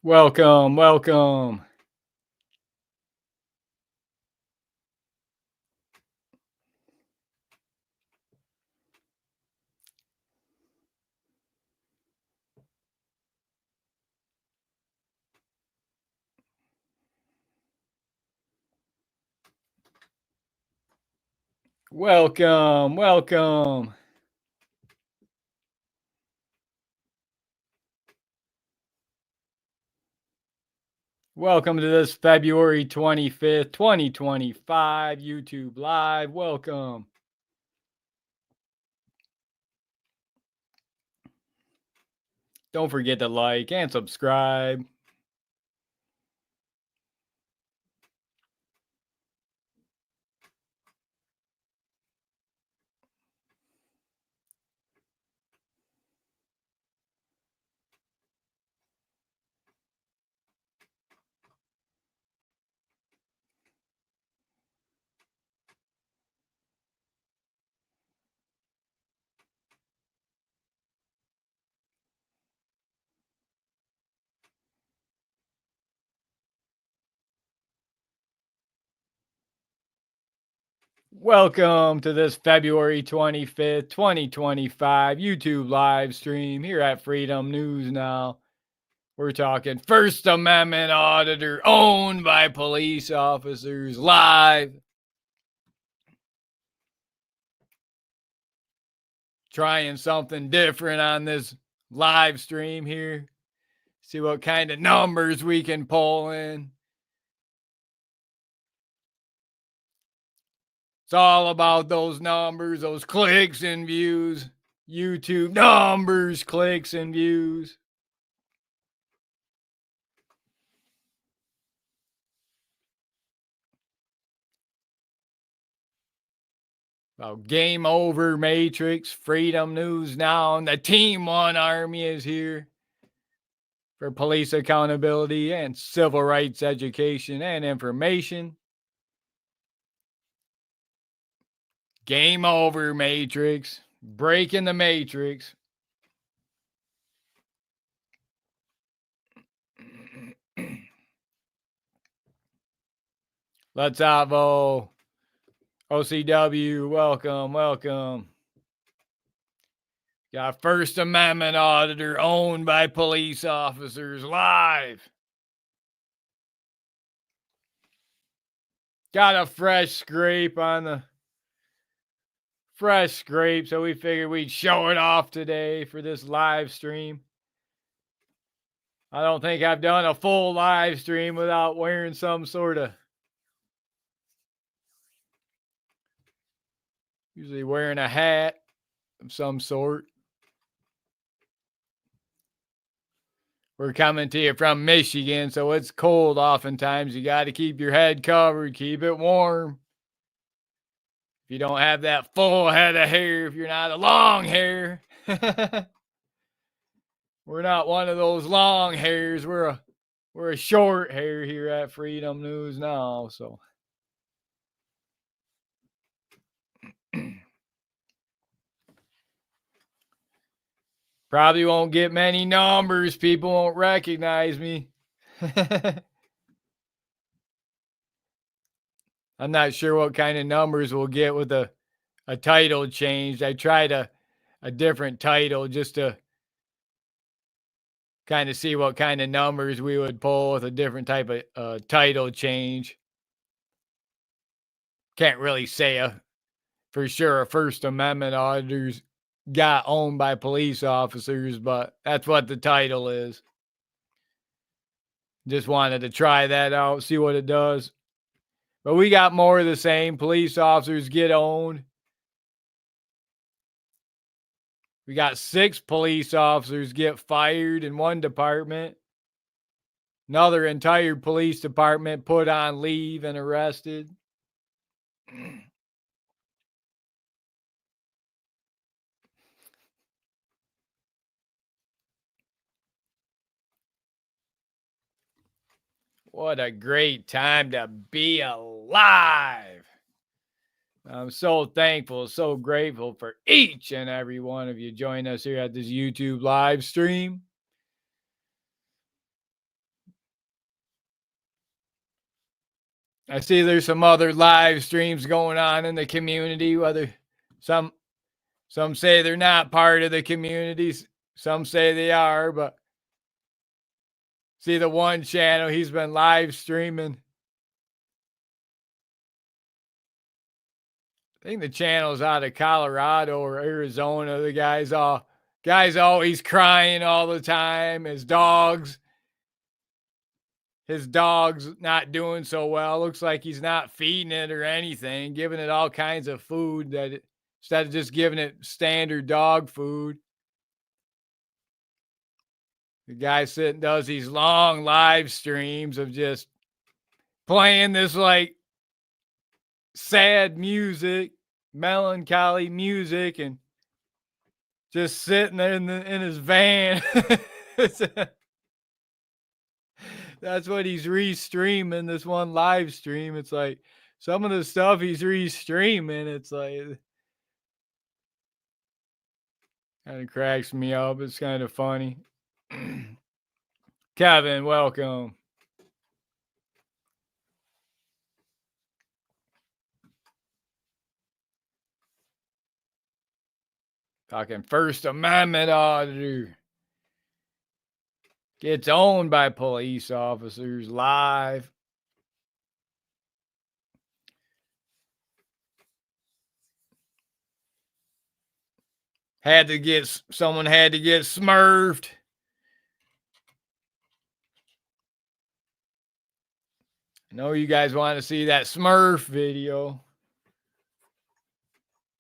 Welcome, welcome. Welcome, welcome. Welcome to this February 25th, 2025 YouTube Live. Welcome. Don't forget to like and subscribe. Welcome to this February 25th, 2025 YouTube live stream here at Freedom News Now. We're talking First Amendment auditor owned by police officers live. Trying something different on this live stream here. See what kind of numbers we can pull in. It's all about those numbers, those clicks and views. YouTube numbers, clicks and views. About game over, Matrix, Freedom News Now, and the Team One Army is here for police accountability and civil rights education and information. Game over, Matrix. Breaking the Matrix. Let's Avo. OCW, welcome, welcome. Got First Amendment auditor owned by police officers live. Got a fresh scrape on the fresh scrape, so we figured we'd show it off today for this live stream. I don't think I've done a full live stream without wearing some sort of, usually wearing a hat of some sort. We're coming to you from Michigan, so it's cold oftentimes. You got to keep your head covered, keep it warm. If you don't have that full head of hair, if you're not a long hair, we're not one of those long hairs. We're a short hair here at Freedom News Now. So probably won't get many numbers. People won't recognize me. I'm not sure what kind of numbers we'll get with a title change. I tried a different title just to kind of see what kind of numbers we would pull with a different type of title change. Can't really say for sure a First Amendment auditors got owned by police officers, but that's what the title is. Just wanted to try that out, see what it does. But we got more of the same. Police officers get owned. We got 6 police officers get fired in one department. Another entire police department put on leave and arrested. What a great time to be alive. I'm so thankful, so grateful for each and every one of you joining us here at this YouTube live stream. I see there's some other live streams going on in the community, whether some say they're not part of the communities, some say they are, but see the one channel, he's been live streaming. I think the channel's out of Colorado or Arizona. The guy's always crying all the time. His dog's not doing so well. Looks like he's not feeding it or anything, giving it all kinds of food instead of just giving it standard dog food. The guy does these long live streams of just playing this like sad music, melancholy music, and just sitting there in his van. That's what he's re-streaming, this one live stream. It's like some of the stuff he's re-streaming, it's like kind of cracks me up. It's kind of funny. Kevin, welcome. Talking First Amendment auditor. Gets owned by police officers live. Someone had to get smurfed. I know you guys want to see that Smurf video.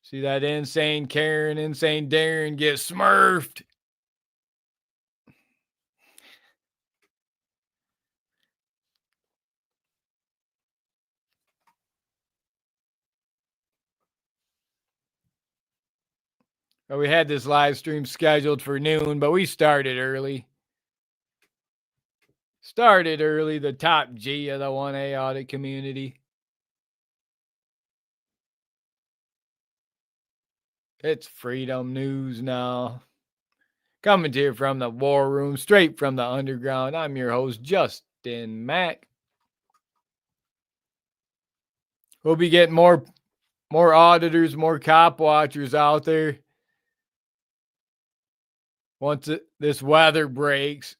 See that insane Karen, insane Darren get smurfed. Well, we had this live stream scheduled for noon, but we started early. The top G of the 1A audit community. It's Freedom News now. Coming to you from the war room, straight from the underground. I'm your host, Justin Mack. We'll be getting more auditors, more cop watchers out there. Once this weather breaks,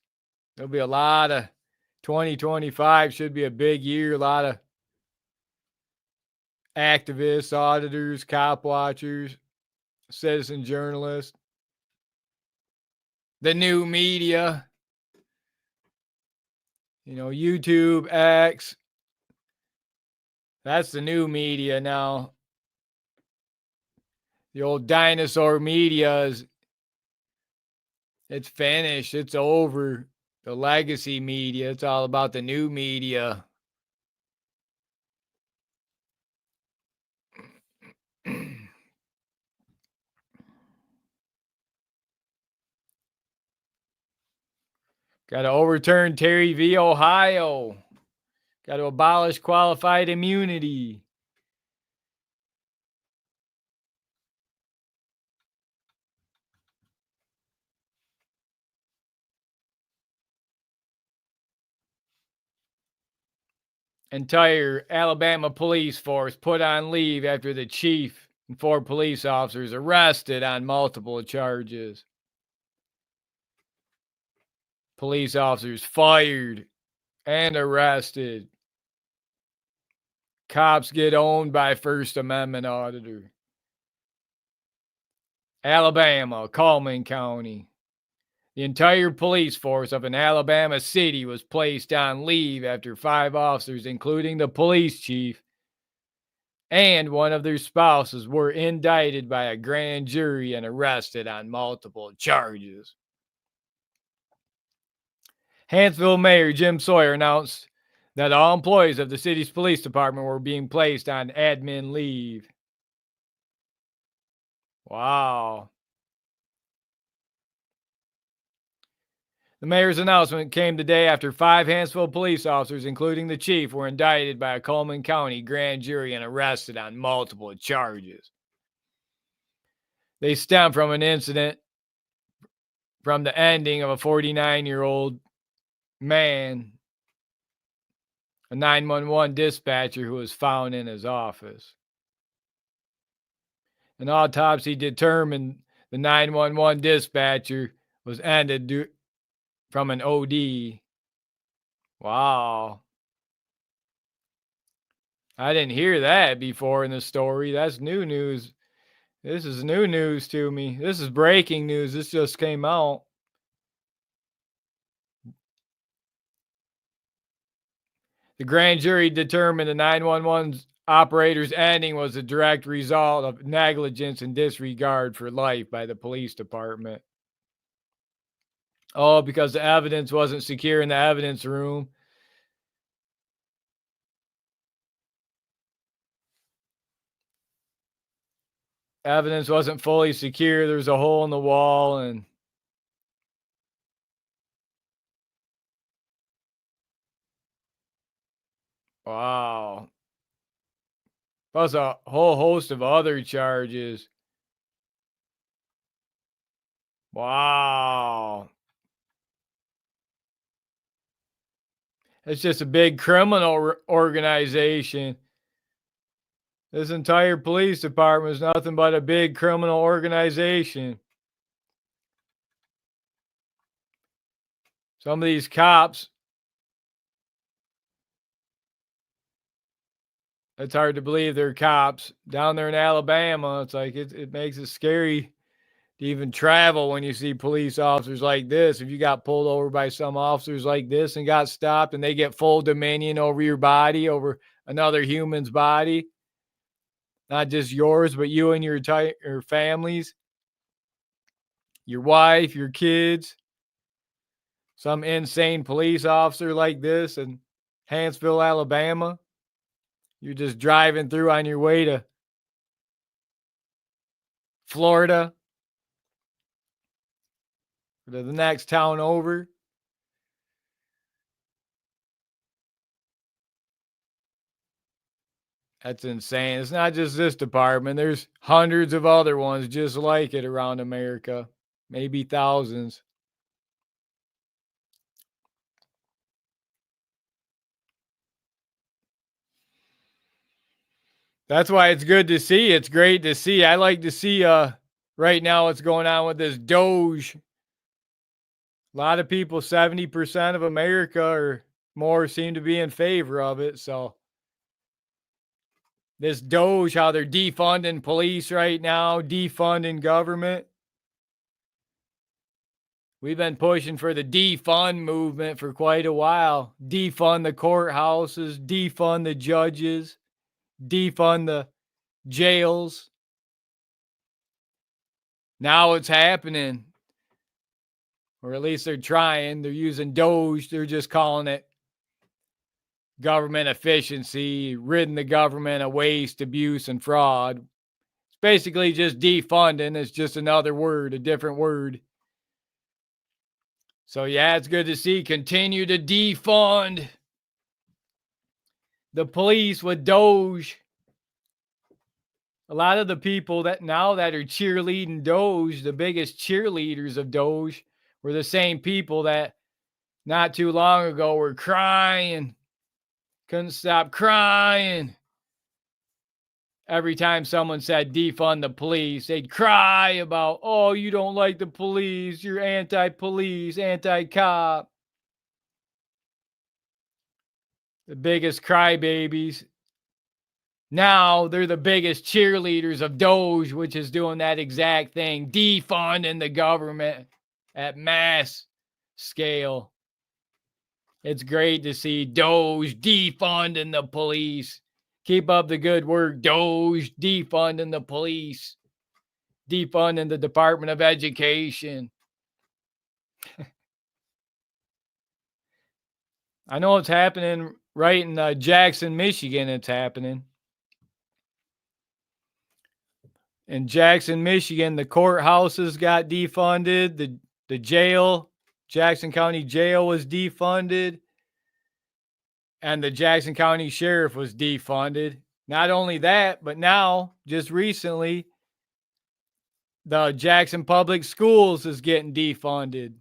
there'll be a lot of 2025 should be a big year. A lot of activists, auditors, cop watchers, citizen journalists, the new media, YouTube, X. That's the new media now. The old dinosaur media it's finished. It's over. The legacy media. It's all about the new media. Got to overturn Terry v. Ohio. Got to abolish qualified immunity. Entire Alabama police force put on leave after the chief and 4 police officers arrested on multiple charges. Police officers fired and arrested. Cops get owned by First Amendment auditor. Alabama, Cullman County. The entire police force of an Alabama city was placed on leave after 5 officers, including the police chief and one of their spouses, were indicted by a grand jury and arrested on multiple charges. Hanceville Mayor Jim Sawyer announced that all employees of the city's police department were being placed on admin leave. Wow. The mayor's announcement came the day after 5 Hanceville police officers, including the chief, were indicted by a Cullman County grand jury and arrested on multiple charges. They stem from an incident from the ending of a 49-year-old man a 911 dispatcher who was found in his office. An autopsy determined the 911 dispatcher was ended from an OD. Wow. I didn't hear that before in the story. That's new news. This is new news to me. This is breaking news. This just came out. The grand jury determined the 911 operator's ending was a direct result of negligence and disregard for life by the police department. Oh, because the evidence wasn't secure in the evidence room. Evidence wasn't fully secure. There's a hole in the wall, and wow. Plus a whole host of other charges. Wow. It's just a big criminal organization. This entire police department is nothing but a big criminal organization. Some of these cops, it's hard to believe they're cops down there in Alabama. It's like it makes it scary to even travel when you see police officers like this. If you got pulled over by some officers like this and got stopped and they get full dominion over your body, over another human's body, not just yours, but you and your families, your wife, your kids. Some insane police officer like this in Huntsville, Alabama. You're just driving through on your way to Florida, or to the next town over. That's insane. It's not just this department. There's hundreds of other ones just like it around America, maybe thousands. That's why it's good to see. It's great to see. I like to see right now what's going on with this DOGE. A lot of people, 70% of America or more, seem to be in favor of it. So this DOGE, how they're defunding police right now, defunding government. We've been pushing for the defund movement for quite a while. Defund the courthouses, defund the judges, defund the jails. Now it's happening. Or at least they're trying. They're using DOGE. They're just calling it government efficiency, ridding the government of waste, abuse, and fraud. It's basically just defunding. It's just another word, a different word. So yeah, it's good to see. Continue to defund the police with DOGE. A lot of the people that now that are cheerleading DOGE, the biggest cheerleaders of DOGE, were the same people that not too long ago were crying, couldn't stop crying. Every time someone said defund the police, they'd cry about, oh, you don't like the police, you're anti-police, anti-cop. The biggest crybabies. Now they're the biggest cheerleaders of DOGE, which is doing that exact thing, defunding the government at mass scale. It's great to see DOGE defunding the police. Keep up the good work, DOGE, defunding the police, defunding the Department of Education. I know it's happening right in Jackson, Michigan. It's happening. In Jackson, Michigan, the courthouses got defunded. The jail, Jackson County Jail, was defunded. And the Jackson County Sheriff was defunded. Not only that, but now, just recently, the Jackson Public Schools is getting defunded.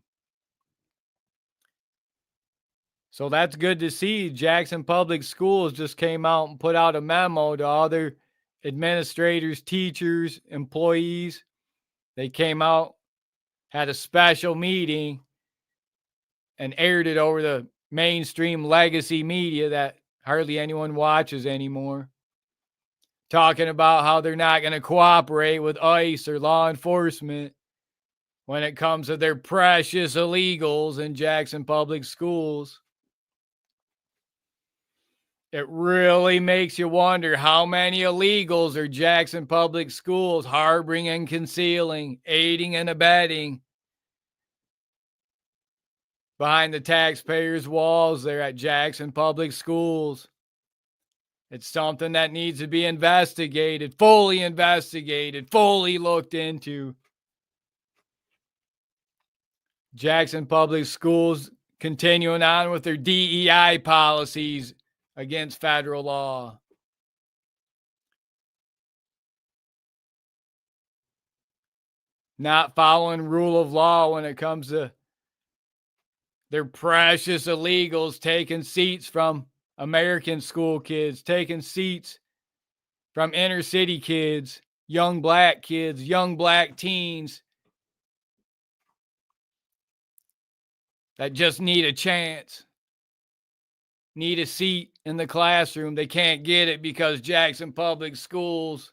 So that's good to see. Jackson Public Schools just came out and put out a memo to all their administrators, teachers, employees. They came out, had a special meeting, and aired it over the mainstream legacy media that hardly anyone watches anymore. Talking about how they're not going to cooperate with ICE or law enforcement when it comes to their precious illegals in Jackson Public Schools. It really makes you wonder how many illegals are Jackson Public Schools harboring and concealing, aiding and abetting behind the taxpayers' walls there at Jackson Public Schools. It's something that needs to be investigated, fully looked into. Jackson Public Schools continuing on with their DEI policies against federal law. Not following rule of law when it comes to their precious illegals taking seats from American school kids, taking seats from inner city kids, young black teens that just need a chance, need a seat in the classroom. They can't get it because Jackson Public Schools,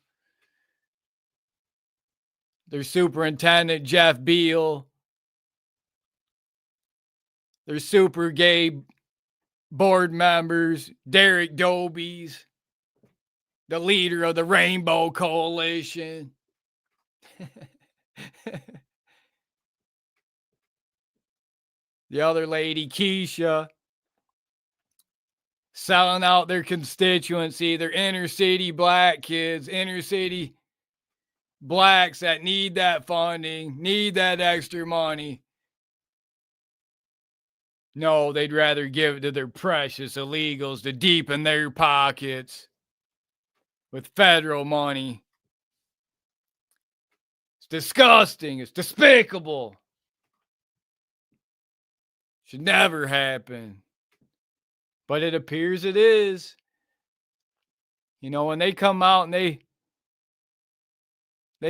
their superintendent, Jeff Beal, their super gay board members, Derek Dobies, the leader of the Rainbow Coalition. The other lady, Keisha, selling out their constituency, their inner city black kids, inner city blacks that need that funding, need that extra money. No, they'd rather give it to their precious illegals to deepen their pockets with federal money. It's disgusting. It's despicable. Should never happen. But it appears it is. You know, when they come out and they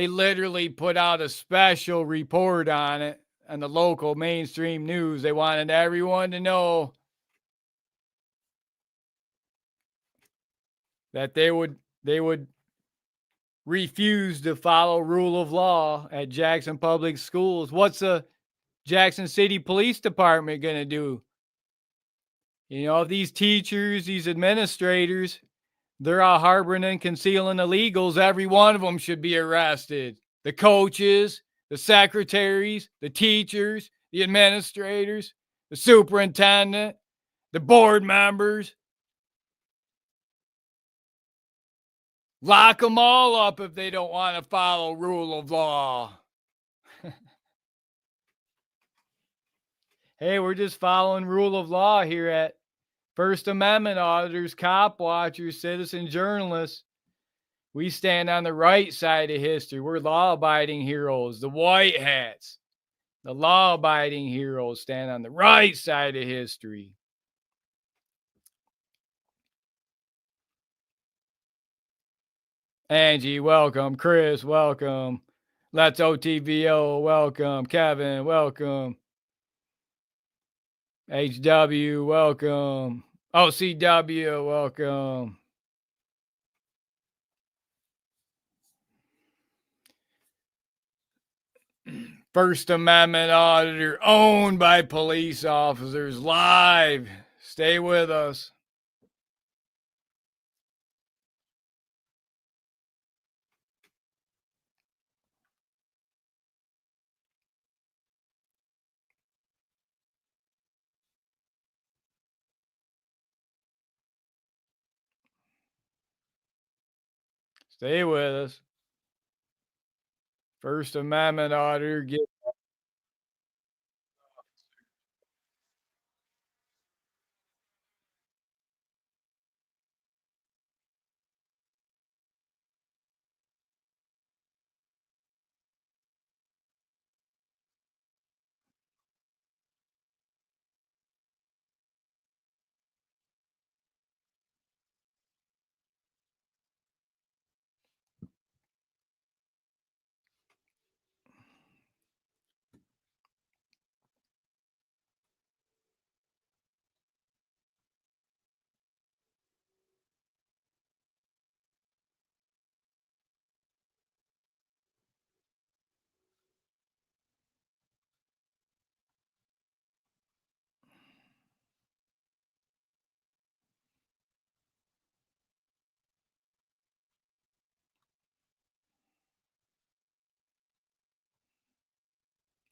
literally put out a special report on it on the local mainstream news. They wanted everyone to know that they would refuse to follow rule of law at Jackson Public Schools. What's the Jackson City Police Department going to do? You know, if these teachers, these administrators, they're all harboring and concealing illegals, every one of them should be arrested. The coaches, the secretaries, the teachers, the administrators, the superintendent, the board members. Lock them all up if they don't want to follow rule of law. Hey, we're just following rule of law here at First Amendment auditors, cop watchers, citizen journalists. We stand on the right side of history. We're law-abiding heroes, the white hats. The law-abiding heroes stand on the right side of history. Angie, welcome. Chris, welcome. Let's OTVO, welcome. Kevin, welcome. HW, welcome. OCW, welcome. First Amendment auditor owned by police officers live. Stay with us. Stay with us. First Amendment auditor, get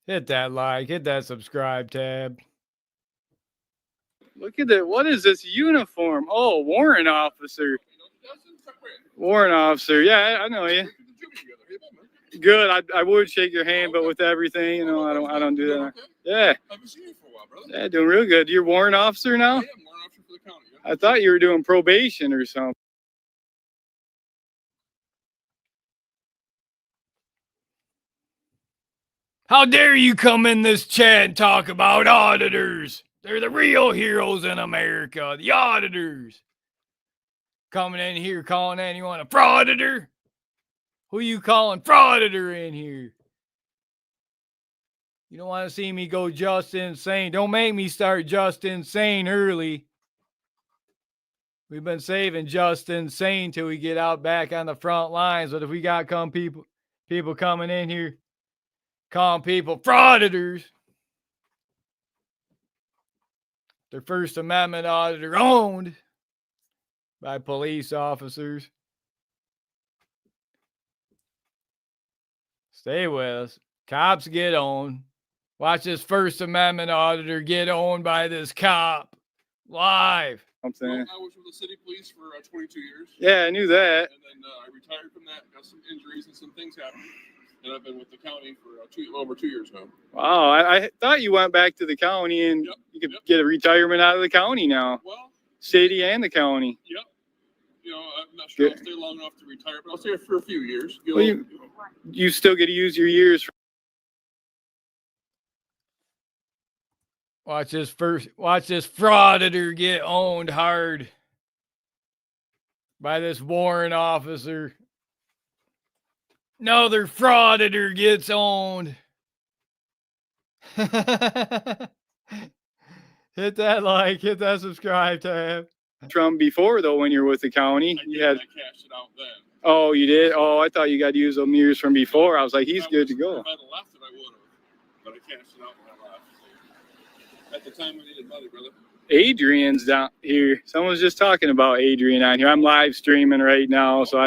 Hit that like, hit that subscribe tab. Look at that. What is this uniform? Oh, warrant officer. Warrant officer. Yeah, I know you. Good. I would shake your hand, but with everything, you know, I don't do that. Yeah. Haven't seen you for a while, brother. Yeah, doing real good. You're warrant officer now? I am warrant officer for the county. Yeah. I thought you were doing probation or something. How dare you come in this chat and talk about auditors? They're the real heroes in America, the auditors. Coming in here calling anyone a frauditor? Who you calling frauditor in here? You don't want to see me go just insane. Don't make me start just insane early. We've been saving just insane till we get out back on the front lines. But if we got people coming in here calling people frauditors, they're First Amendment auditor owned by police officers. Stay with us. Cops get owned. Watch this First Amendment auditor get owned by this cop live. I'm saying. Well, I was with the city police for 22 years. Yeah, I knew that. And then I retired from that, got some injuries and some things happened. And I've been with the county for over 2 years now. Wow, I thought you went back to the county and you could get a retirement out of the county now. Well, city and the county. Yep. You know, I'm not sure I'll stay long enough to retire, but I'll stay for a few years. Well, you still get to use your years. Watch this frauditor get owned hard by this warrant officer. Another frauditor gets owned. Hit that like, hit that subscribe tab. From before though, when you're with the county, I cashed it out then. Oh, you did? Oh, I thought you got to use those years from before. I was like, he's good to go. If I'd left it, I would have, but I cashed it out when I left. So at the time, I needed money, brother. Adrian's down here. Someone's just talking about Adrian on here. I'm live streaming right now, so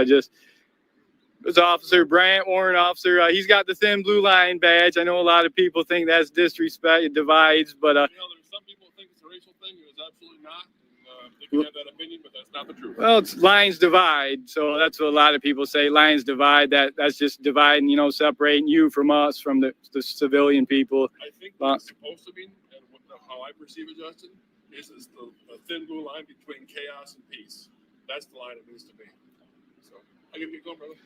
it's Officer Brandt, warrant officer. He's got the thin blue line badge. I know a lot of people think that's disrespect. It divides, but there's some people think it's a racial thing. It was absolutely not. They can have that opinion, but that's not the truth. Well, it's lines divide. So that's what a lot of people say. Lines divide. That's just dividing, separating you from us, from the civilian people. I think what it's supposed to be, and how I perceive it, Justin, is the thin blue line between chaos and peace. That's the line it needs to be. So I give you a go, brother.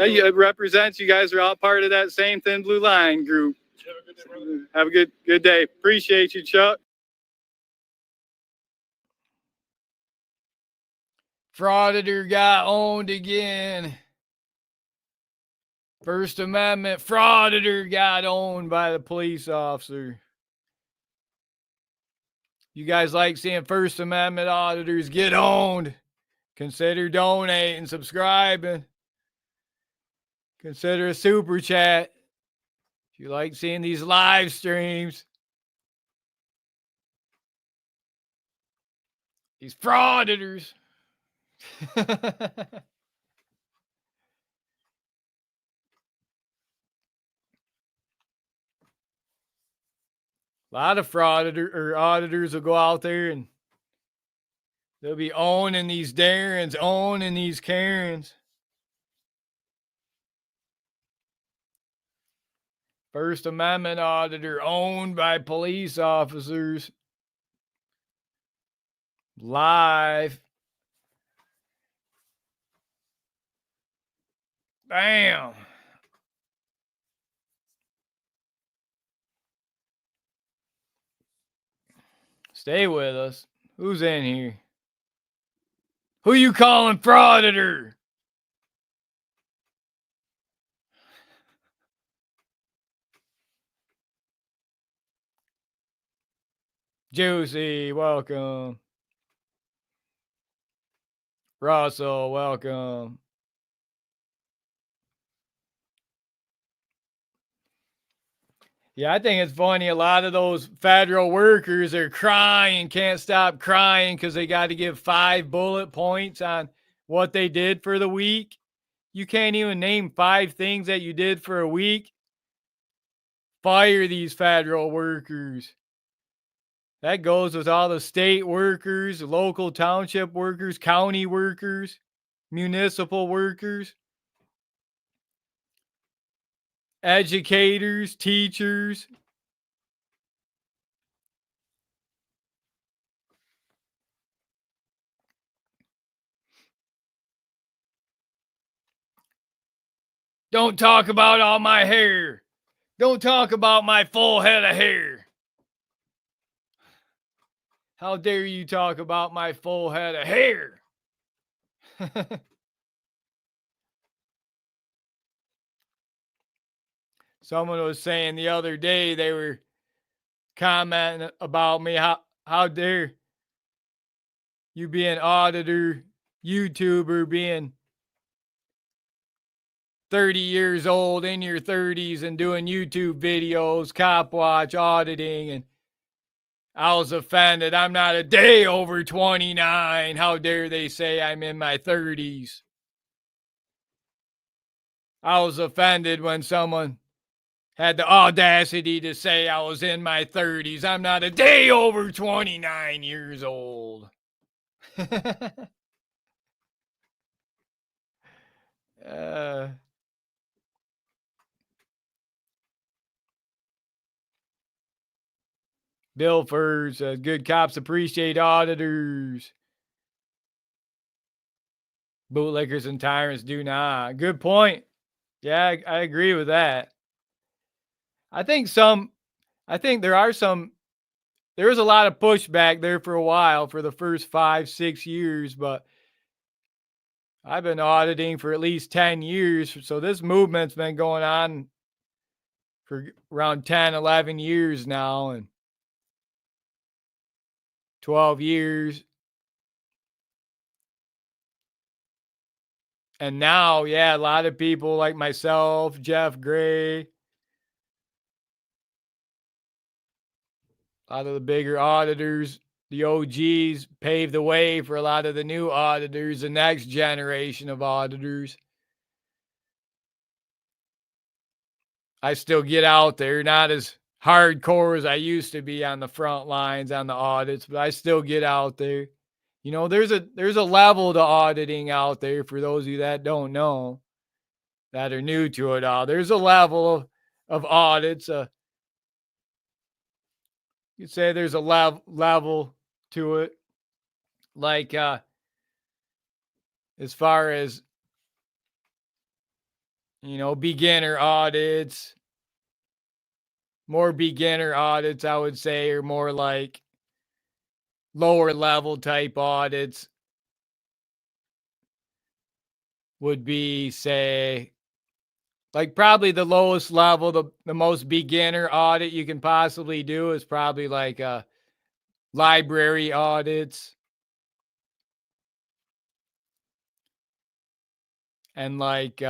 Yeah, it represents you guys are all part of that same thin blue line group. Have a good day, brother. Have a good day. Appreciate you, Chuck. Frauditor got owned again. First Amendment frauditor got owned by the police officer. You guys like seeing First Amendment auditors get owned? Consider donating, subscribing. Consider a super chat. If you like seeing these live streams. These frauditors. A lot of auditors will go out there and they'll be owning these Darrens, owning these Karens. First Amendment auditor owned by police officers. Live. Bam. Stay with us. Who's in here? Who you calling frauditor? Juicy, welcome. Russell, welcome. Yeah, I think it's funny. A lot of those federal workers are crying, can't stop crying because they got to give 5 bullet points on what they did for the week. You can't even name 5 things that you did for a week. Fire these federal workers. That goes with all the state workers, local township workers, county workers, municipal workers, educators, teachers. Don't talk about all my hair. Don't talk about my full head of hair. How dare you talk about my full head of hair? Someone was saying the other day, they were commenting about me. How dare you be an auditor, YouTuber, being 30 years old, in your 30s, and doing YouTube videos, cop watch, auditing. And I was offended. I'm not a day over 29. How dare they say I'm in my 30s? I was offended when someone had the audacity to say I was in my 30s. I'm not a day over 29 years old. Bill Furs says, good cops appreciate auditors. Bootlickers and tyrants do not. Good point. Yeah, I agree with that. I think there was a lot of pushback there for a while for the first 5-6 years, but I've been auditing for at least 10 years. So this movement's been going on for around 10, 11 years now, and 12 years. And now, yeah, a lot of people like myself, Jeff Gray, a lot of the bigger auditors, the OGs, paved the way for a lot of the new auditors, the next generation of auditors. I still get out there, not as hardcore as I used to be on the front lines on the audits, but I still get out there. You know, there's a level to auditing out there for those of you that don't know, that are new to it all. There's a level of audits. You could say there's a level to it. Like as far as, you know, beginner audits, more beginner audits, I would say, are more like lower level type audits would be, say, like probably the lowest level, the most beginner audit you can possibly do is probably like library audits and like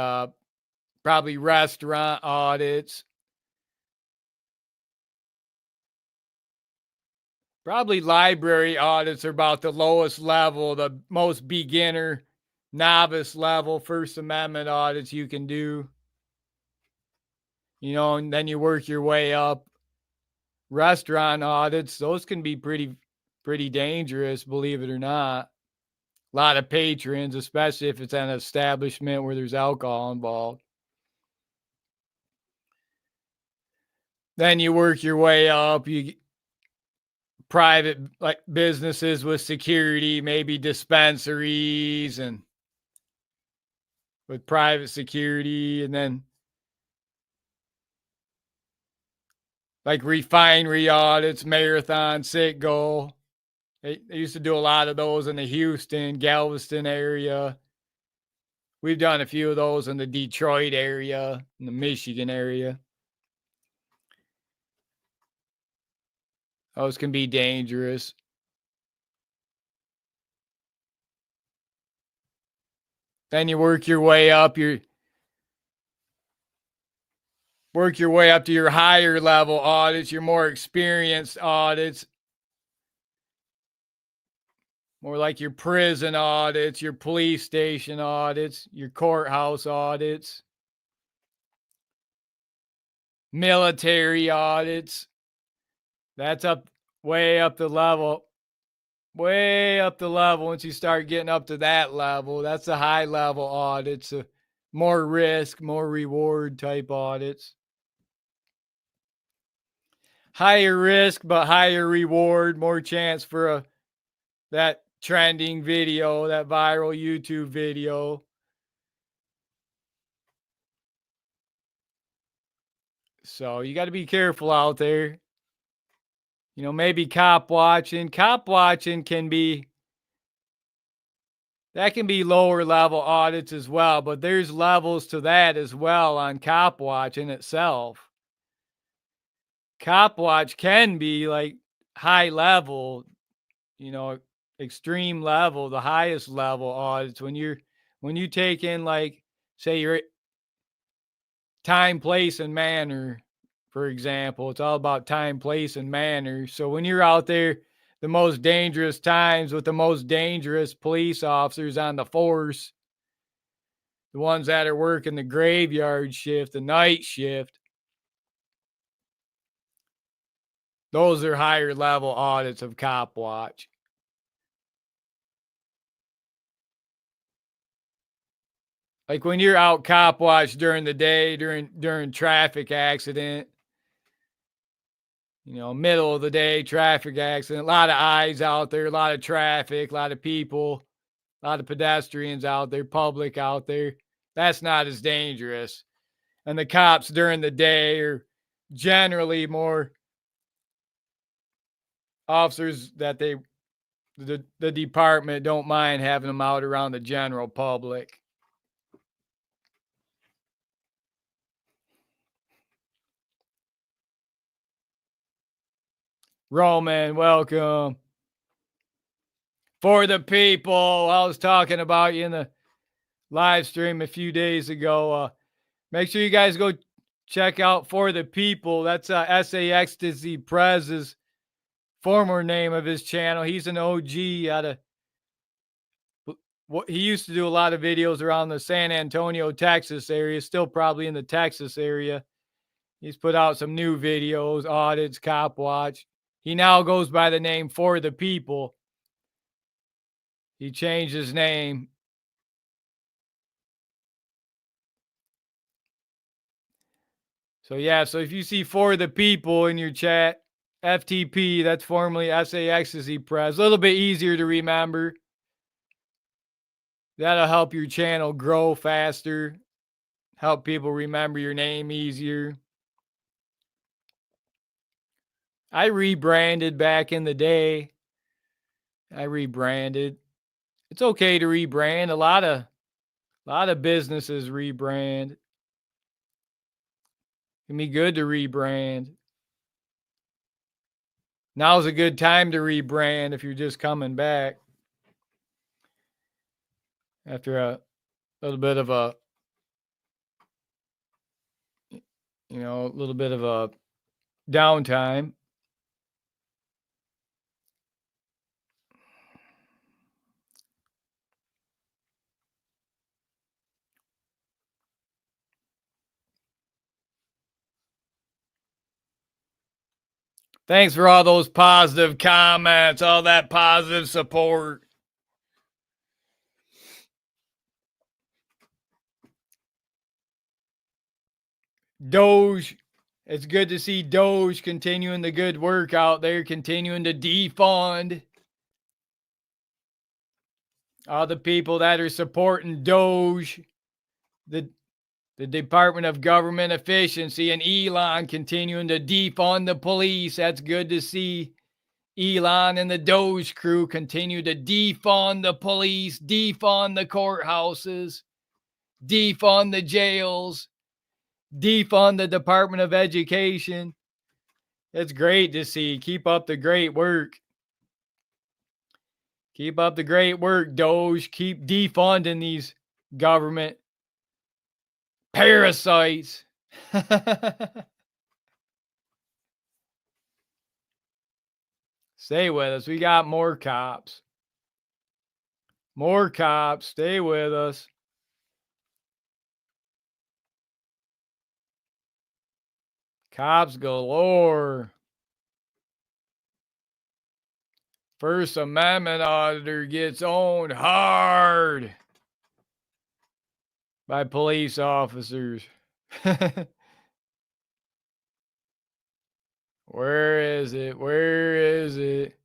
probably restaurant audits. Probably library audits are about the lowest level, the most beginner, novice level First Amendment audits you can do. You know, and then you work your way up. Restaurant audits, those can be pretty dangerous, believe it or not. A lot of patrons, especially if it's an establishment where there's alcohol involved. Then you work your way up. You private like businesses with security, maybe dispensaries and with private security, and then like refinery audits, Marathon, Citgo. They used to do a lot of those in the Houston, Galveston area. We've done a few of those in the Detroit area, in the Michigan area. Those can be dangerous. Then you work your way up. Work your way up to your higher level audits, your more experienced audits. More like your prison audits, your police station audits, your courthouse audits. military audits. That's way up the level. Way up the level. Once you start getting up to that level, that's the high level audits. More risk, more reward type audits. Higher risk, but higher reward, more chance for that trending video, that viral YouTube video. So you got to be careful out there. You know, maybe cop watching. Cop watching can be lower level audits as well, but there's levels to that as well on cop watch in itself. Cop watch can be like high level, you know, extreme level, the highest level audits when you take in, like, say your time, place, and manner, for example. It's all about time, place, and manner. So when you're out there the most dangerous times with the most dangerous police officers on the force, the ones that are working the graveyard shift, the night shift, those are higher level audits of cop watch. Like when you're out cop watch during the day, during traffic accident, you know, middle of the day traffic accident, a lot of eyes out there, a lot of traffic, a lot of people, a lot of pedestrians out there, public out there. That's not as dangerous. And the cops during the day are generally more officers that the department don't mind having them out around the general public. Roman, welcome. For the people, I was talking about you in the live stream a few days ago. Make sure you guys go check out For the People. That's Ecstasy Prez's former name of his channel. He's an OG out of he used to do a lot of videos around the San Antonio, Texas area, still probably in the Texas area. He's put out some new videos, audits, cop watch. He now goes by the name For the People. He changed his name. So yeah, so if you see For the People in your chat, FTP, that's formerly Ecstasy Prez. A little bit easier to remember. That'll help your channel grow faster. Help people remember your name easier. I rebranded back in the day. I rebranded. It's okay to rebrand. A lot of businesses rebrand. It can be good to rebrand. Now's a good time to rebrand if you're just coming back after a little bit of a, you know, a little bit of a downtime. Thanks for all those positive comments, all that positive support. DOGE, it's good to see DOGE continuing the good work out there, continuing to defund. All the people that are supporting DOGE, the Department of Government Efficiency, and Elon continuing to defund the police. That's good to see. Elon and the DOGE crew continue to defund the police, defund the courthouses, defund the jails, defund the Department of Education. It's great to see. Keep up the great work. Keep up the great work, DOGE. Keep defunding these government parasites. Stay with us. We got more cops. More cops. Stay with us. Cops galore. First Amendment auditor gets owned hard by police officers. Where is it? Where is it?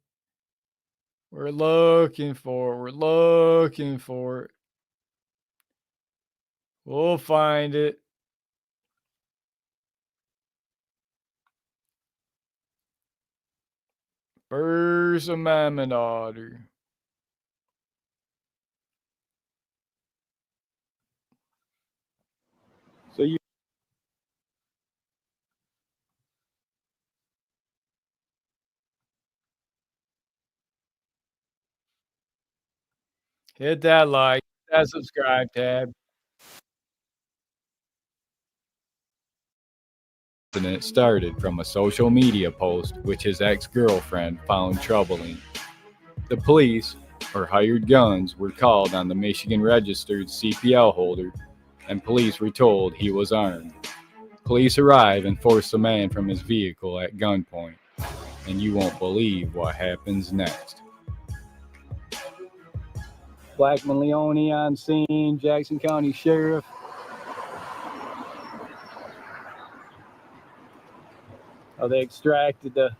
We're looking for it. We're looking for it. We'll find it. First Amendment auditor. So you hit that like, that subscribe tab. Incident started from a social media post which his ex-girlfriend found troubling. The police, or hired guns, were called on the Michigan registered CPL holder, and police were told he was armed. Police arrive and force the man from his vehicle at gunpoint, and you won't believe what happens next. Blackman Leone on scene, Jackson County Sheriff. They extracted the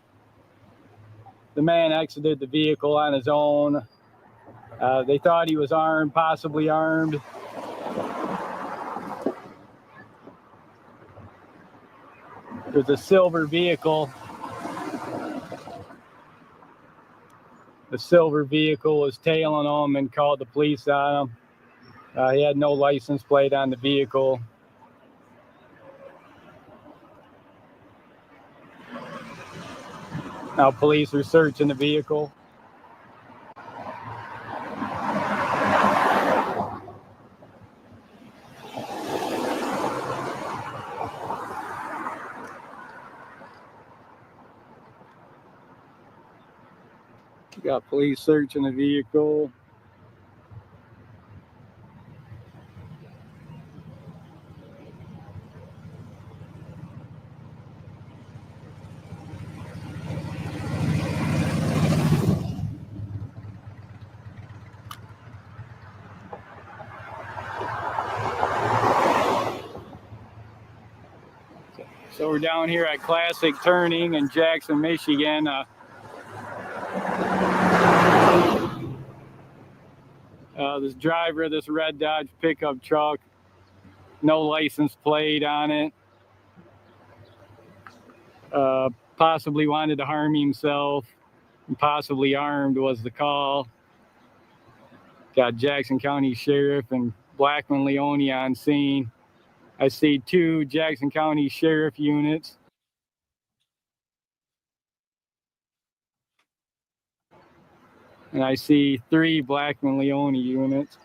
man exited the vehicle on his own. They thought he was armed, possibly armed. There's a silver vehicle. The silver vehicle was tailing him and called the police on him. He had no license plate on the vehicle. Now police are searching the vehicle. We got police searching the vehicle. So we're down here at Classic Turning in Jackson, Michigan. This driver of this red Dodge pickup truck, no license plate on it. Possibly wanted to harm himself, and possibly armed was the call. Got Jackson County Sheriff and Blackman Leone on scene. I see 2 Jackson County Sheriff units. And I see 3 Blackman Leone units.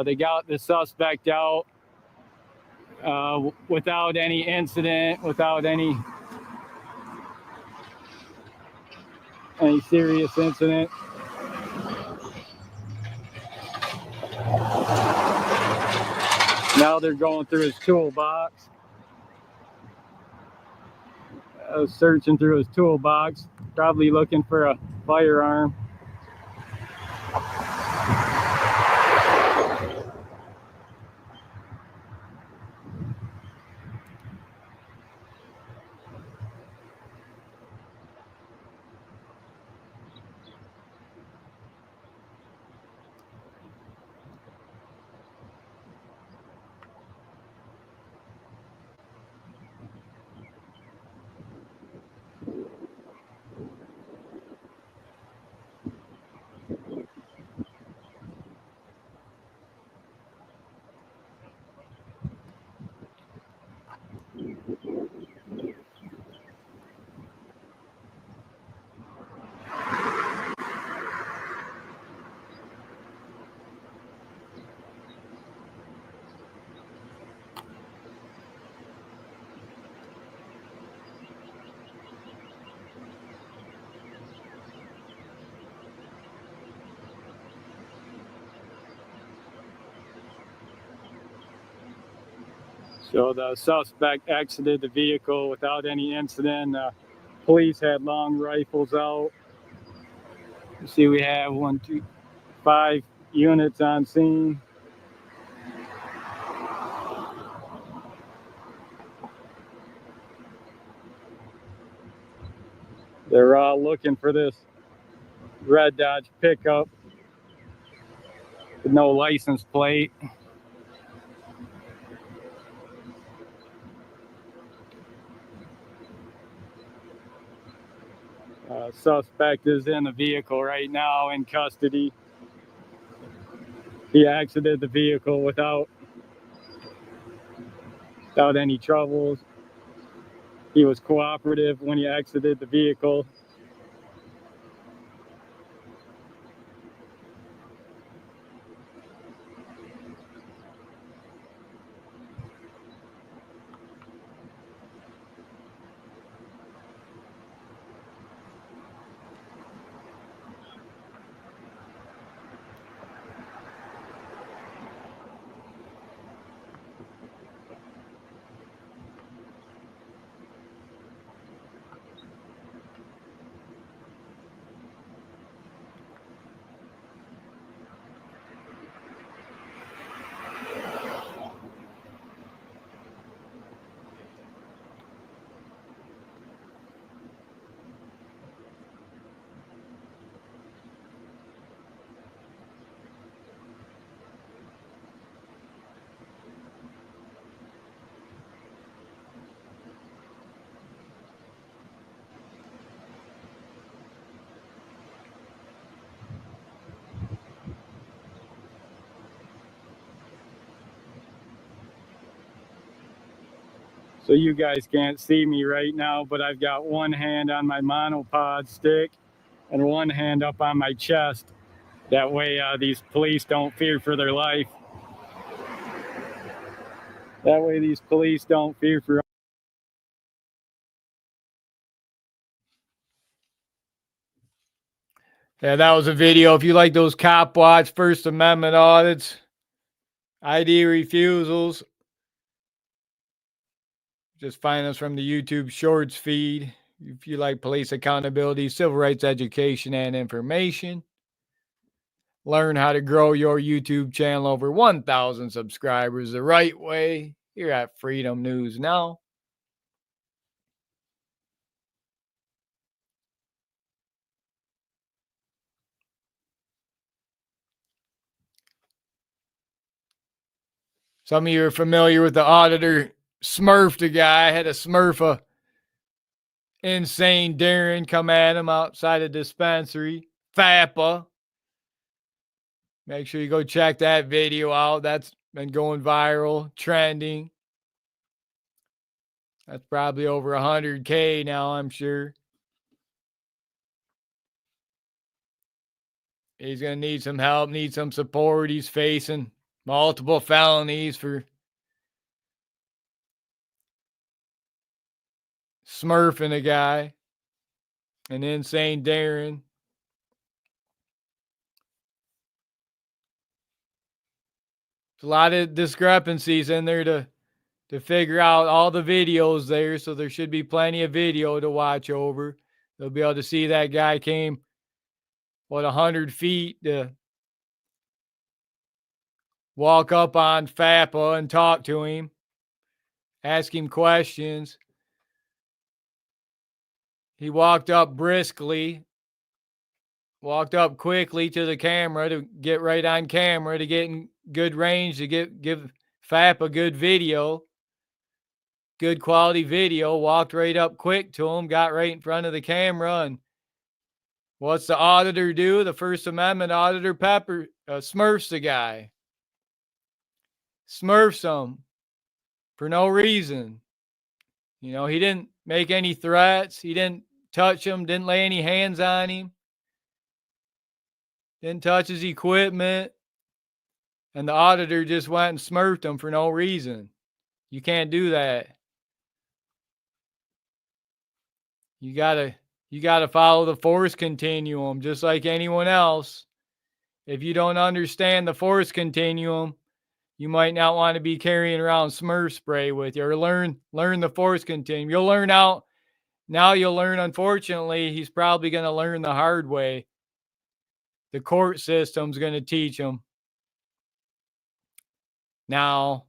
They got the suspect out without any incident, without any serious incident. Now they're going through his toolbox. Searching through his toolbox, probably looking for a firearm. So the suspect exited the vehicle without any incident. Police had long rifles out. You see, we have 5 units on scene. They're all looking for this red Dodge pickup with no license plate. Suspect is in the vehicle right now in custody. He exited the vehicle without any troubles. He was cooperative when he exited the vehicle. So you guys can't see me right now, but I've got one hand on my monopod stick and one hand up on my chest. That way these police don't fear for their life. That way these police don't fear for. Yeah, that was a video. If you like those cop watch, First Amendment audits, ID refusals, just find us from the YouTube Shorts feed. If you like police accountability, civil rights education, and information, learn how to grow your YouTube channel over 1,000 subscribers the right way here at Freedom News Now. Some of you are familiar with the auditor Smurfed a guy, had a Smurf insane Darren come at him outside a dispensary. FAPA. Make sure you go check that video out. That's been going viral, trending. That's probably over 100K now, I'm sure. He's going to need some help, need some support. He's facing multiple felonies for smurfing a guy, an insane Darren. There's a lot of discrepancies in there to figure out all the videos there, so there should be plenty of video to watch over. They'll be able to see that guy came, 100 feet to walk up on FAPA and talk to him, ask him questions. He walked up briskly, walked up quickly to the camera to get right on camera to get in good range to give FAPA good video, good quality video, walked right up quick to him, got right in front of the camera, and what's the auditor do? The First Amendment auditor smurfs the guy. Smurfs him for no reason. You know, he didn't make any threats. He didn't touch him, didn't lay any hands on him, didn't touch his equipment. And the auditor just went and smurfed him for no reason. You can't do that. You gotta follow the force continuum just like anyone else. If you don't understand the force continuum, You might not want to be carrying around Smurf spray with you, or learn the force continuum. You'll learn out. Now you'll learn, unfortunately, he's probably going to learn the hard way. The court system's going to teach him. Now,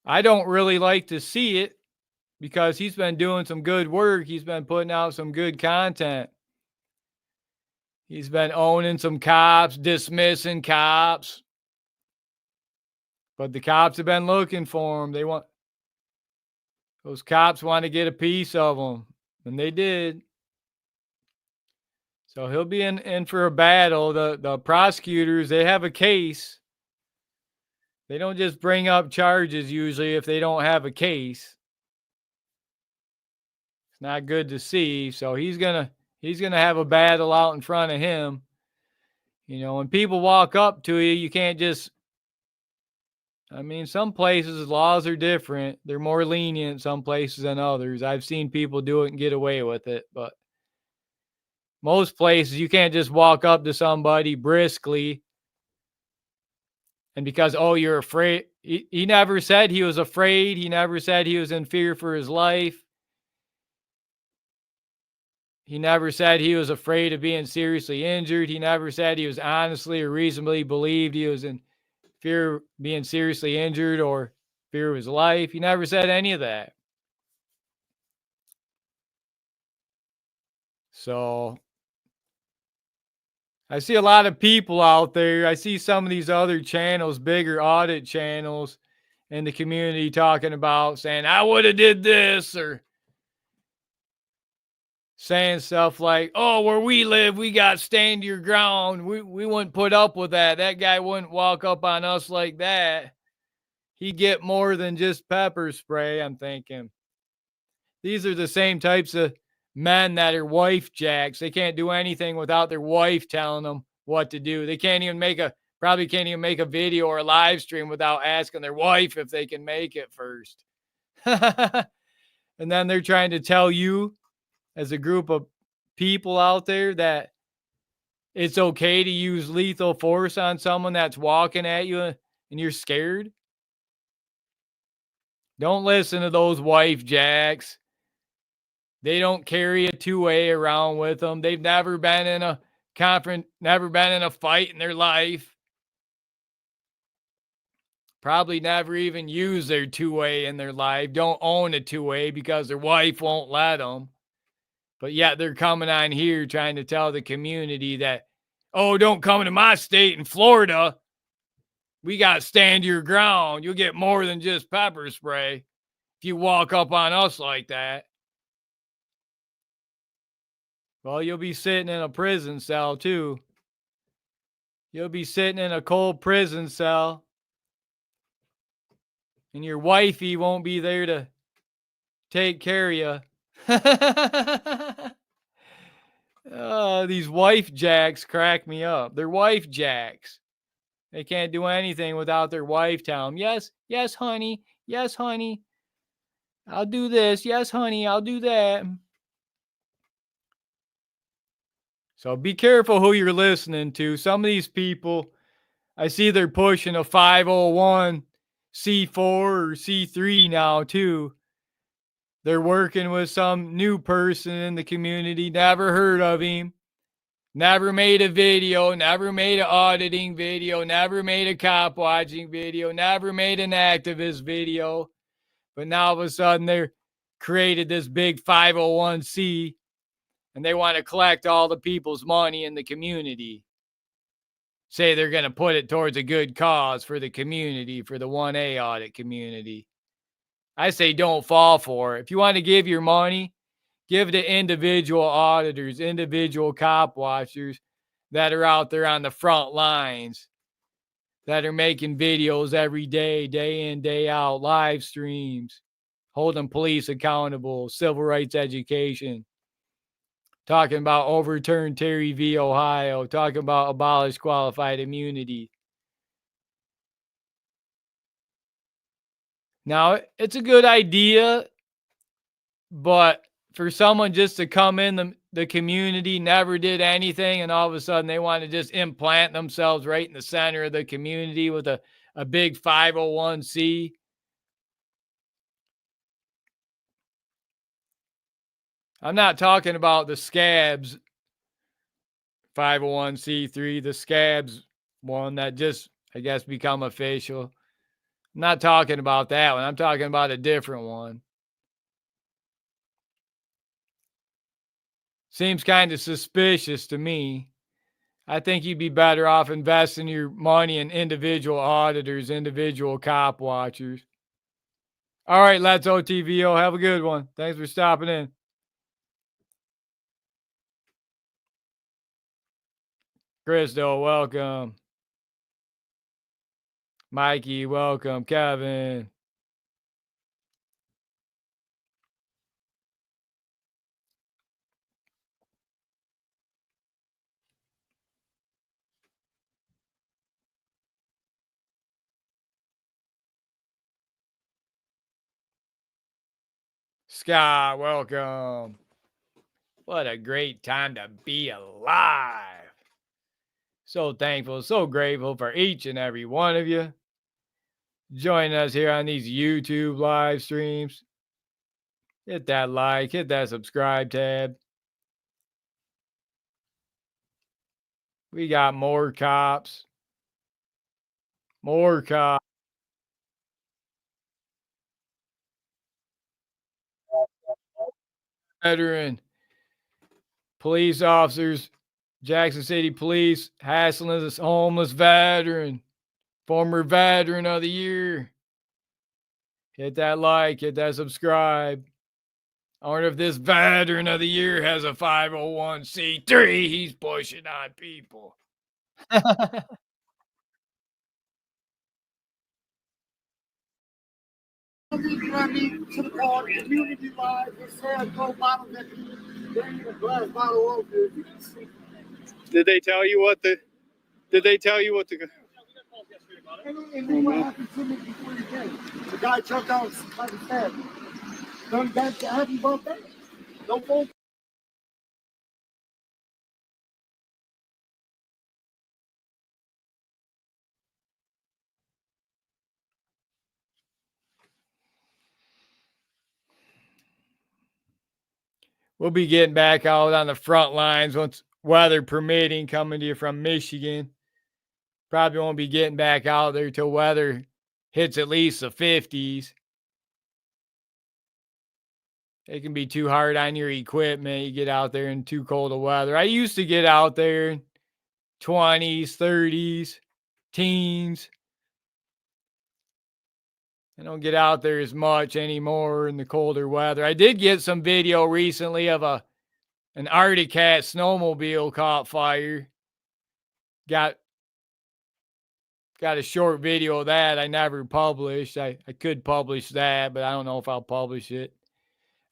I don't really like to see it because he's been doing some good work. He's been putting out some good content. He's been owning some cops, dismissing cops. But the cops have been looking for him. Those cops want to get a piece of him, and they did. So he'll be in for a battle. The prosecutors, they have a case. They don't just bring up charges usually if they don't have a case. It's not good to see. So he's gonna have a battle out in front of him. You know, when people walk up to you, you can't just. I mean, some places laws are different. They're more lenient some places than others. I've seen people do it and get away with it, but most places you can't just walk up to somebody briskly and because, oh, you're afraid. He never said he was afraid. He never said he was in fear for his life. He never said he was afraid of being seriously injured. He never said he was honestly or reasonably believed he was in fear of being seriously injured or fear of his life. He never said any of that. So I see a lot of people out there. I see some of these other channels, bigger audit channels in the community talking about saying, I would have did this, or saying stuff like, oh, where we live, we got stand your ground. We wouldn't put up with that. That guy wouldn't walk up on us like that. He'd get more than just pepper spray. I'm thinking, these are the same types of men that are wife jacks. They can't do anything without their wife telling them what to do. They probably can't even make a video or a live stream without asking their wife if they can make it first. And then they're trying to tell you as a group of people out there that it's okay to use lethal force on someone that's walking at you and you're scared. Don't listen to those wife jacks. They don't carry a two-way around with them. They've never been in a never been in a fight in their life. Probably never even used their two-way in their life. Don't own a two-way because their wife won't let them. But yet they're coming on here trying to tell the community that, oh, don't come to my state in Florida. We got to stand your ground. You'll get more than just pepper spray if you walk up on us like that. Well, you'll be sitting in a prison cell too. You'll be sitting in a cold prison cell. And your wifey won't be there to take care of you. These wife jacks crack me up. They're wife jacks. They can't do anything without their wife telling them, yes, honey. Yes, honey. I'll do this. Yes, honey, I'll do that. So be careful who you're listening to. Some of these people, I see they're pushing a 501c4 or C3 now too. They're working with some new person in the community, never heard of him, never made a video, never made an auditing video, never made a cop watching video, never made an activist video. But now all of a sudden they're created this big 501c and they want to collect all the people's money in the community. Say they're going to put it towards a good cause for the community, for the 1A audit community. I say don't fall for it. If you want to give your money, give it to individual auditors, individual cop watchers that are out there on the front lines, that are making videos every day, day in, day out, live streams, holding police accountable, civil rights education, talking about overturn Terry v. Ohio, talking about abolish qualified immunity. Now, it's a good idea, but for someone just to come in the community, never did anything, and all of a sudden they want to just implant themselves right in the center of the community with a big 501c. I'm not talking about the scabs 501c3, the scabs one that just, I guess, become official. I'm not talking about that one. I'm talking about a different one. Seems kind of suspicious to me. I think you'd be better off investing your money in individual auditors, individual cop watchers. All right, Let's OTVO. Have a good one. Thanks for stopping in. Christo, welcome. Mikey, welcome. Kevin. Scott, welcome. What a great time to be alive. So thankful, so grateful for each and every one of you joining us here on these YouTube live streams. Hit that like, hit that subscribe tab. We got more cops. More cops. Veteran police officers, Jackson City Police, hassling this homeless veteran, former veteran of the year. Hit that like, hit that subscribe. I wonder if this veteran of the year has a 501c3 he's pushing on people. Community live, it says no bottle that bring a glass bottle over. Did they tell you what the? Did they tell you what the? And what happened to me before the game? The guy jumped out like he said. Don't that happen about that? No phone. We'll be getting back out on the front lines once weather permitting, coming to you from Michigan. Probably won't be getting back out there till weather hits at least the 50s. It can be too hard on your equipment. You get out there in too cold of weather. I used to get out there 20s, 30s, teens. I don't get out there as much anymore in the colder weather. I did get some video recently of an Arctic Cat snowmobile caught fire. Got a short video of that I never published. I could publish that, but I don't know if I'll publish it.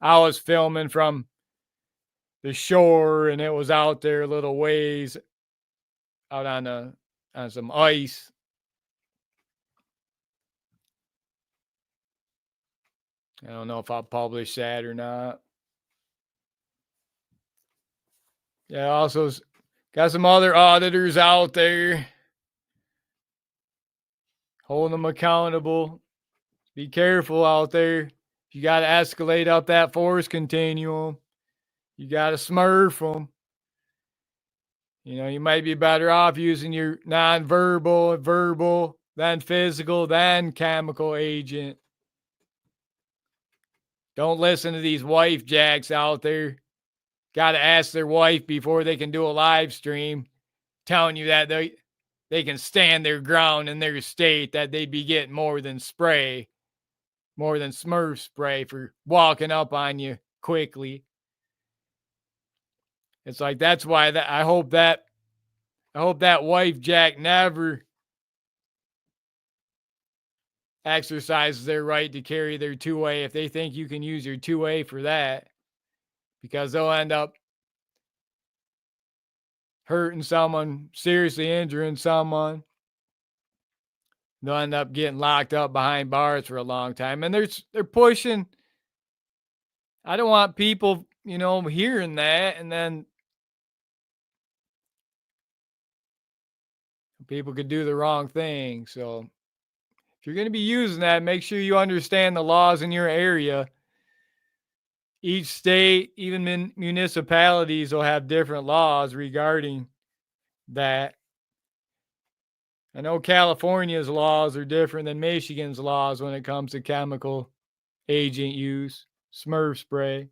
I was filming from the shore, and it was out there a little ways out on some ice. I don't know if I'll publish that or not. Yeah, also got some other auditors out there. Holding them accountable. Be careful out there. You got to escalate up that force continuum. You got to smurf them. You know, you might be better off using your nonverbal, verbal, then physical, then chemical agent. Don't listen to these wife jacks out there. Got to ask their wife before they can do a live stream telling you that they can stand their ground in their state, that they'd be getting more than spray, more than Smurf spray for walking up on you quickly. It's like, that's why I hope that wife jack never exercises their right to carry their 2A if they think you can use your 2A for that, because they'll end up hurting someone, seriously injuring someone. They'll end up getting locked up behind bars for a long time. And they're pushing. I don't want people hearing that, and then people could do the wrong thing. So if you're going to be using that, make sure you understand the laws in your area. Each state, even municipalities, will have different laws regarding that. I know California's laws are different than Michigan's laws when it comes to chemical agent use, Smurf spray.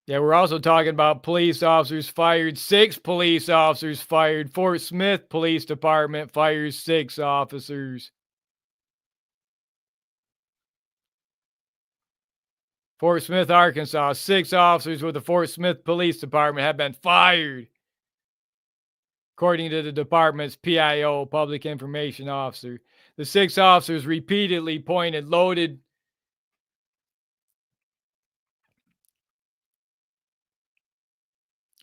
Yeah, we're also talking about police officers fired. 6 police officers fired. Fort Smith Police Department fires 6 officers. Fort Smith, Arkansas. 6 officers with the Fort Smith Police Department have been fired, according to the department's PIO, Public Information Officer. The 6 officers repeatedly pointed loaded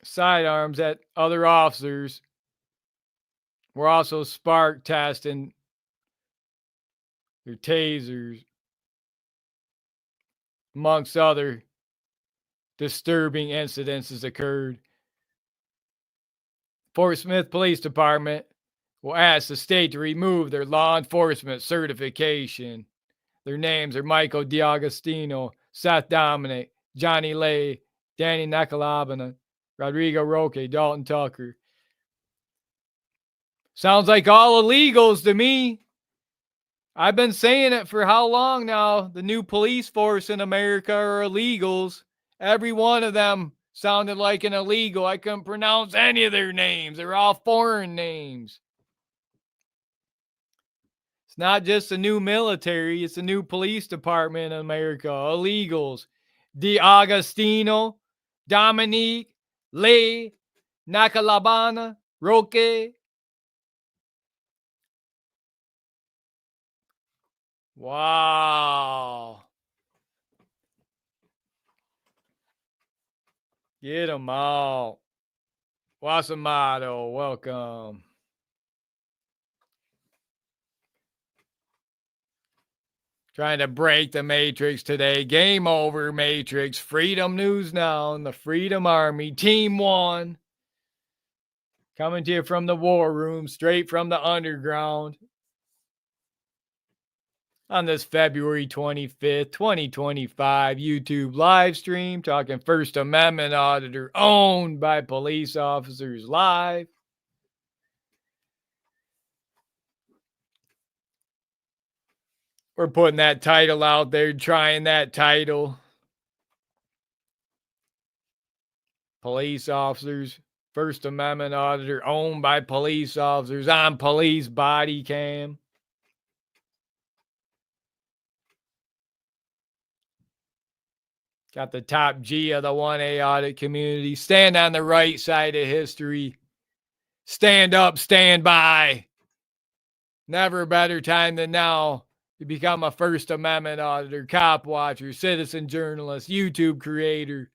sidearms at other officers. Were also spark testing their tasers, amongst other disturbing incidences occurred. Fort Smith Police Department will ask the state to remove their law enforcement certification. Their names are Michael D'Agostino, Seth Dominic, Johnny Lay, Danny Nakalabana, Rodrigo Roque, Dalton Tucker. Sounds like all illegals to me. I've been saying it for how long now? The new police force in America are illegals. Every one of them sounded like an illegal. I couldn't pronounce any of their names. They're all foreign names. It's not just the new military, it's the new police department in America. Illegals. D'Agostino, Dominique, Lay, Nakalabana, Roque. Wow. Get them out. Wasamato, welcome. Trying to break the Matrix today. Game over, Matrix. Freedom News Now and the Freedom Army. Team 1. Coming to you from the war room, straight from the underground. On this February 25th, 2025 YouTube live stream, talking First Amendment auditor owned by police officers live. We're putting that title out there, trying that title. Police officers, First Amendment auditor owned by police officers on police body cam. Got the top G of the 1A audit community. Stand on the right side of history. Stand up, stand by. Never a better time than now to become a First Amendment auditor, cop watcher, citizen journalist, YouTube creator.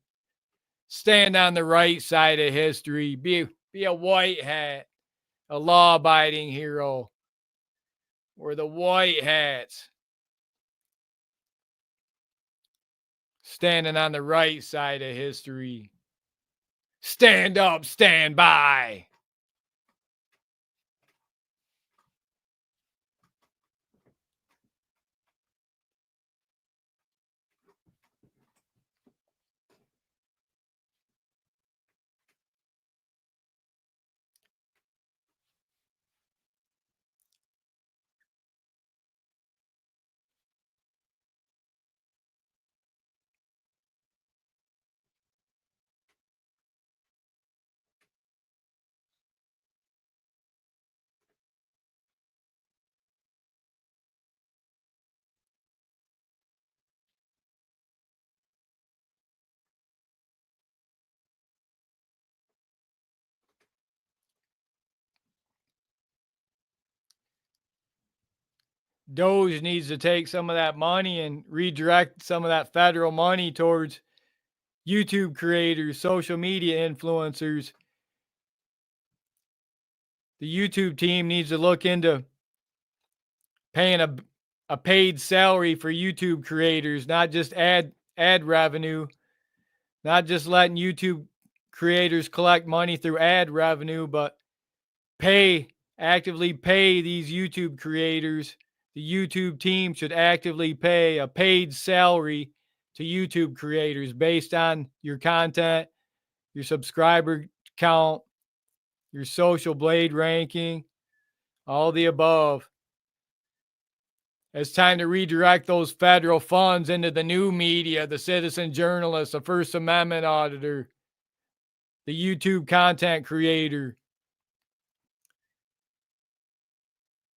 Stand on the right side of history. Be a white hat, a law-abiding hero. We're the white hats. Standing on the right side of history. Stand up, stand by. DOGE needs to take some of that money and redirect some of that federal money towards YouTube creators, social media influencers, the YouTube team needs to look into paying a paid salary for YouTube creators, not just ad revenue, not just letting YouTube creators collect money through ad revenue, but actively pay these YouTube creators. The YouTube team should actively pay a paid salary to YouTube creators based on your content, your subscriber count, your social blade ranking, all the above. It's time to redirect those federal funds into the new media, the citizen journalist, the First Amendment auditor, the YouTube content creator.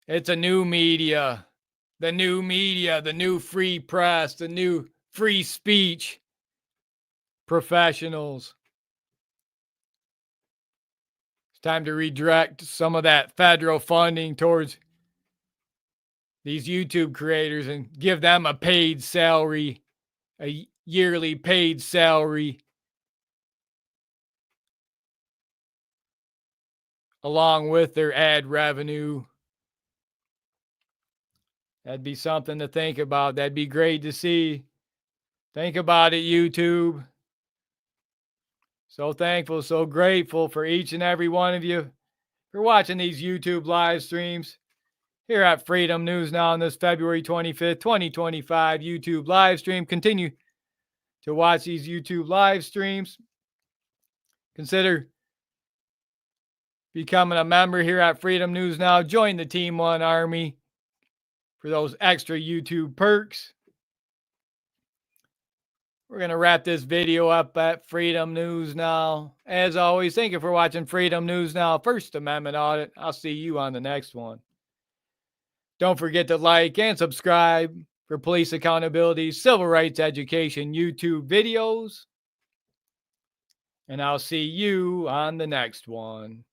It's a new media, the new free press, the new free speech professionals. It's time to redirect some of that federal funding towards these YouTube creators and give them a paid salary, a yearly paid salary, along with their ad revenue. That'd be something to think about. That'd be great to see. Think about it, YouTube. So thankful, so grateful for each and every one of you for watching these YouTube live streams here at Freedom News Now on this February 25th, 2025 YouTube live stream. Continue to watch these YouTube live streams. Consider becoming a member here at Freedom News Now. Join the Team One Army for those extra YouTube perks. We're going to wrap this video up at Freedom News Now. As always, thank you for watching Freedom News Now, First Amendment Audit. I'll see you on the next one. Don't forget to like and subscribe for police accountability, civil rights education YouTube videos. And I'll see you on the next one.